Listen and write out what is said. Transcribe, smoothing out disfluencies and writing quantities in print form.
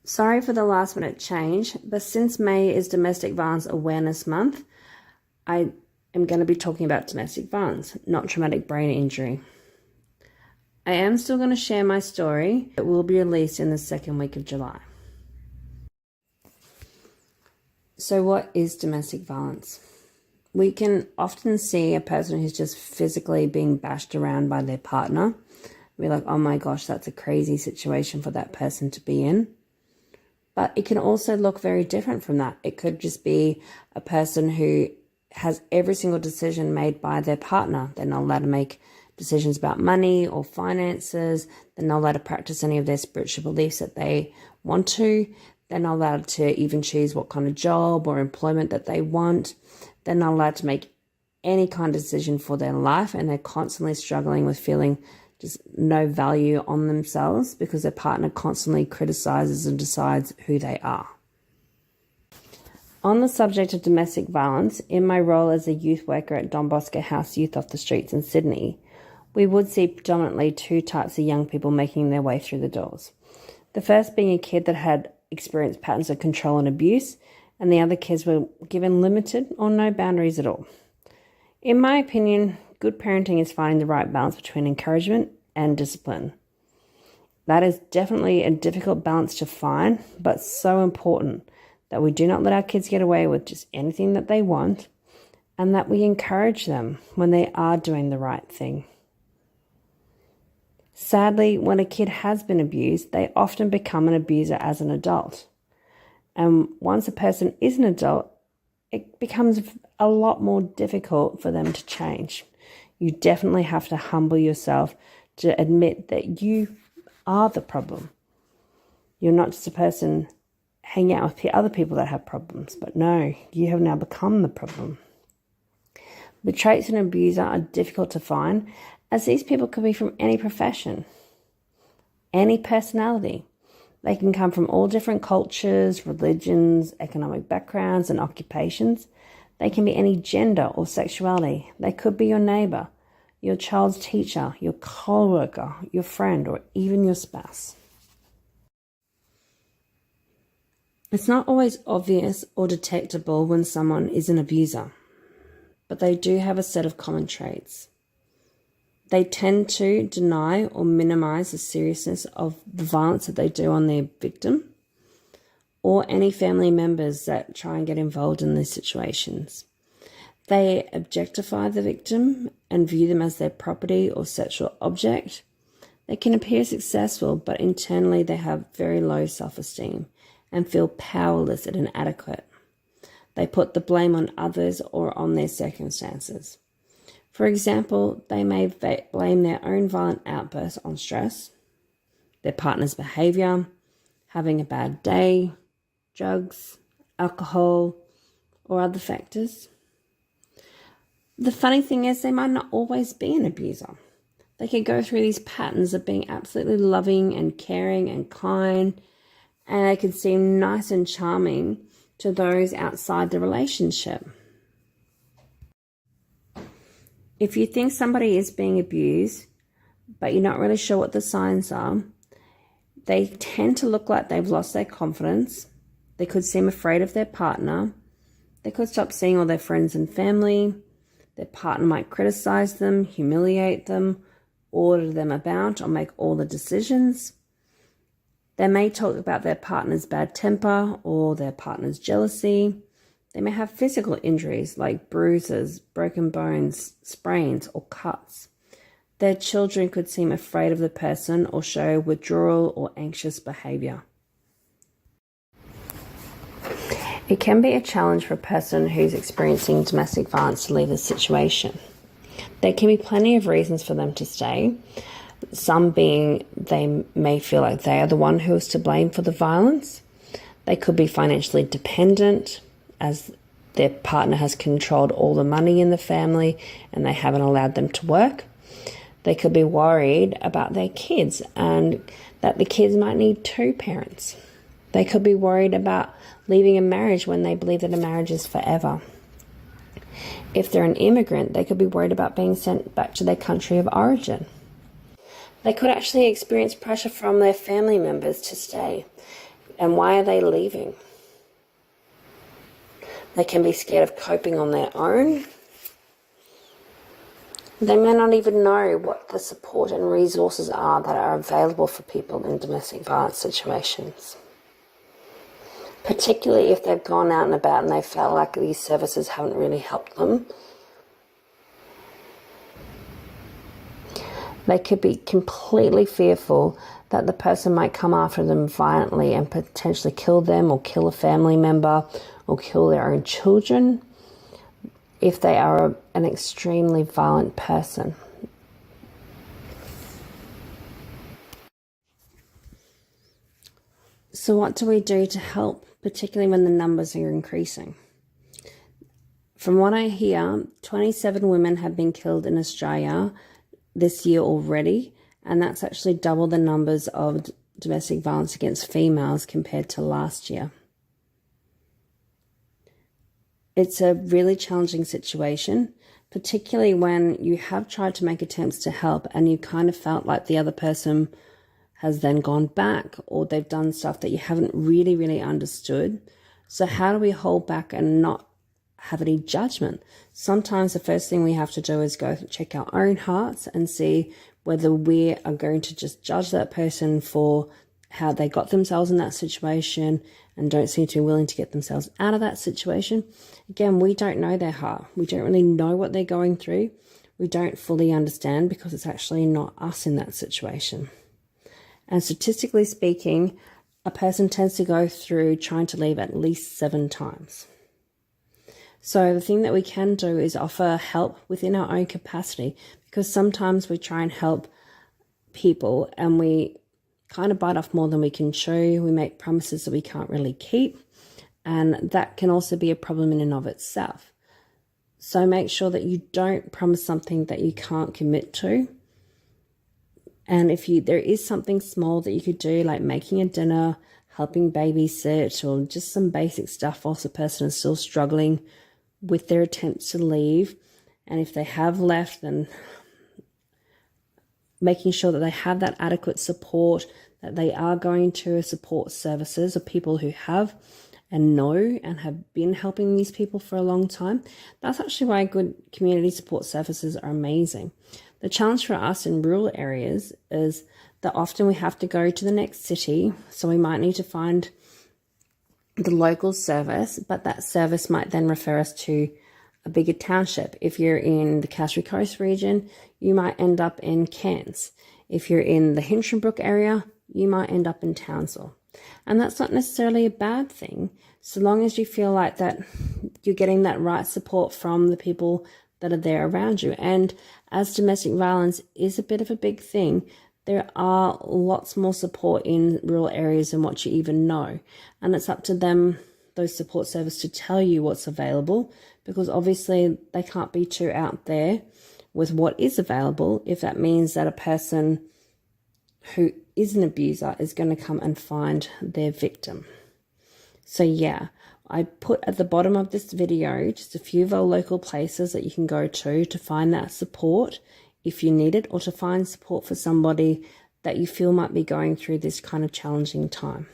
Sorry for the last minute change, but since May is Domestic Violence Awareness Month, I am going to be talking about domestic violence, not traumatic brain injury. I am still going to share my story. It will be released in the second week of July. So what is domestic violence? We can often see a person who's just physically being bashed around by their partner. We're like, oh my gosh, that's a crazy situation for that person to be in. But it can also look very different from that. It could just be a person who has every single decision made by their partner. They're not allowed to make decisions about money or finances. They're not allowed to practice any of their spiritual beliefs that they want to. They're not allowed to even choose what kind of job or employment that they want. They're not allowed to make any kind of decision for their life, and they're constantly struggling with feeling just no value on themselves because their partner constantly criticizes and decides who they are. On the subject of domestic violence, in my role as a youth worker at Don Bosco House Youth Off the Streets in Sydney, we would see predominantly two types of young people making their way through the doors. The first being a kid that had experienced patterns of control and abuse, and the other kids were given limited or no boundaries at all. In my opinion, good parenting is finding the right balance between encouragement and discipline. That is definitely a difficult balance to find, but so important that we do not let our kids get away with just anything that they want, and that we encourage them when they are doing the right thing. Sadly, when a kid has been abused, they often become an abuser as an adult. And once a person is an adult, it becomes a lot more difficult for them to change. You definitely have to humble yourself to admit that you are the problem. You're not just a person hanging out with other people that have problems, but no, you have now become the problem. The traits of an abuser are difficult to find, as these people could be from any profession, any personality. They can come from all different cultures, religions, economic backgrounds, and occupations. They can be any gender or sexuality. They could be your neighbor, your child's teacher, your co-worker, your friend, or even your spouse. It's not always obvious or detectable when someone is an abuser, but they do have a set of common traits. They tend to deny or minimize the seriousness of the violence that they do on their victim or any family members that try and get involved in these situations. They objectify the victim and view them as their property or sexual object. They can appear successful, but internally they have very low self-esteem and feel powerless and inadequate. They put the blame on others or on their circumstances. For example, they may blame their own violent outbursts on stress, their partner's behavior, having a bad day, drugs, alcohol, or other factors. The funny thing is, they might not always be an abuser. They could go through these patterns of being absolutely loving and caring and kind, and they could seem nice and charming to those outside the relationship. If you think somebody is being abused, but you're not really sure what the signs are, they tend to look like they've lost their confidence. They could seem afraid of their partner. They could stop seeing all their friends and family. Their partner might criticize them, humiliate them, order them about, or make all the decisions. They may talk about their partner's bad temper or their partner's jealousy. They may have physical injuries like bruises, broken bones, sprains, or cuts. Their children could seem afraid of the person or show withdrawal or anxious behavior. It can be a challenge for a person who's experiencing domestic violence to leave the situation. There can be plenty of reasons for them to stay, some being they may feel like they are the one who is to blame for the violence. They could be financially dependent, as their partner has controlled all the money in the family and they haven't allowed them to work. They could be worried about their kids and that the kids might need two parents. They could be worried about leaving a marriage when they believe that a marriage is forever. If they're an immigrant, they could be worried about being sent back to their country of origin. They could actually experience pressure from their family members to stay. And why are they leaving? They can be scared of coping on their own. They may not even know what the support and resources are that are available for people in domestic violence situations. Particularly if they've gone out and about and they felt like these services haven't really helped them. They could be completely fearful that the person might come after them violently and potentially kill them or kill a family member or kill their own children if they are an extremely violent person. So what do we do to help, particularly when the numbers are increasing? From what I hear, 27 women have been killed in Australia this year already, and that's actually double the numbers of domestic violence against females compared to last year. It's a really challenging situation, particularly when you have tried to make attempts to help and you kind of felt like the other person has then gone back or they've done stuff that you haven't really understood. So how do we hold back and not have any judgment? Sometimes the first thing we have to do is go check our own hearts and see whether we are going to just judge that person for how they got themselves in that situation and don't seem to be willing to get themselves out of that situation. Again, we don't know their heart. We don't really know what they're going through. We don't fully understand because it's actually not us in that situation. And statistically speaking, a person tends to go through trying to leave at least 7 times. So the thing that we can do is offer help within our own capacity, because sometimes we try and help people and we kind of bite off more than we can chew. We make promises that we can't really keep, and that can also be a problem in and of itself. So make sure that you don't promise something that you can't commit to. And if there is something small that you could do, like making a dinner, helping babysit, or just some basic stuff whilst the person is still struggling with their attempts to leave, and if they have left, then making sure that they have that adequate support, that they are going to support services of people who have and know and have been helping these people for a long time. That's actually why good community support services are amazing. The challenge for us in rural areas is that often we have to go to the next city, so we might need to find the local service, but that service might then refer us to a bigger township. If you're in the Cassidy Coast region, you might end up in Cairns. If you're in the Hinchinbrook area, you might end up in Townsville. And that's not necessarily a bad thing, so long as you feel like that you're getting that right support from the people that are there around you. And as domestic violence is a bit of a big thing, there are lots more support in rural areas than what you even know. And it's up to them, those support services, to tell you what's available, because obviously they can't be too out there with what is available if that means that a person who is an abuser is going to come and find their victim. So yeah, I put at the bottom of this video just a few of our local places that you can go to find that support if you need it, or to find support for somebody that you feel might be going through this kind of challenging time.